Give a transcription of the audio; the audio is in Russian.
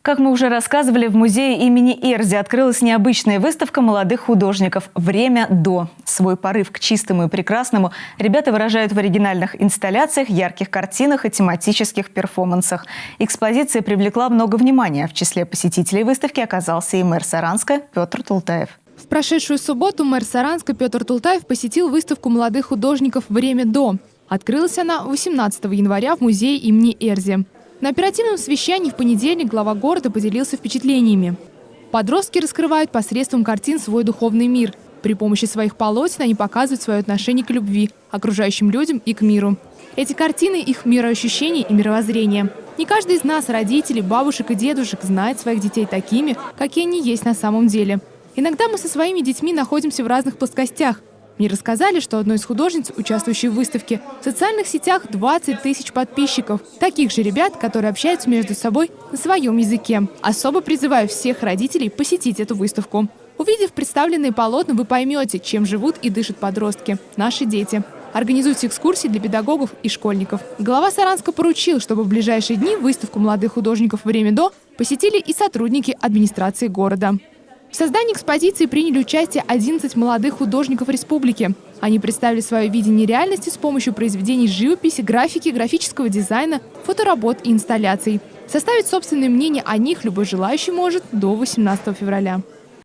Как мы уже рассказывали, в музее имени Эрзи открылась необычная выставка молодых художников «Время до». Свой порыв к чистому и прекрасному ребята выражают в оригинальных инсталляциях, ярких картинах и тематических перформансах. Экспозиция привлекла много внимания. В числе посетителей выставки оказался и мэр Саранска Петр Тултаев. В прошедшую субботу мэр Саранска Петр Тултаев посетил выставку молодых художников «Время до». Открылась она 18 января в музее имени Эрзи. На оперативном совещании в понедельник глава города поделился впечатлениями. Подростки раскрывают посредством картин свой духовный мир. При помощи своих полотен они показывают свое отношение к любви, окружающим людям и к миру. Эти картины – их мироощущение и мировоззрение. Не каждый из нас, родителей, бабушек и дедушек, знает своих детей такими, какие они есть на самом деле. Иногда мы со своими детьми находимся в разных плоскостях. Мне рассказали, что одной из художниц, участвующей в выставке, в социальных сетях 20 тысяч подписчиков. Таких же ребят, которые общаются между собой на своем языке. Особо призываю всех родителей посетить эту выставку. Увидев представленные полотна, вы поймете, чем живут и дышат подростки, наши дети. Организуйте экскурсии для педагогов и школьников. Глава Саранска поручил, чтобы в ближайшие дни выставку молодых художников «Время до» посетили и сотрудники администрации города. В создании экспозиции приняли участие 11 молодых художников республики. Они представили свое видение реальности с помощью произведений живописи, графики, графического дизайна, фоторабот и инсталляций. Составить собственное мнение о них любой желающий может до 18 февраля.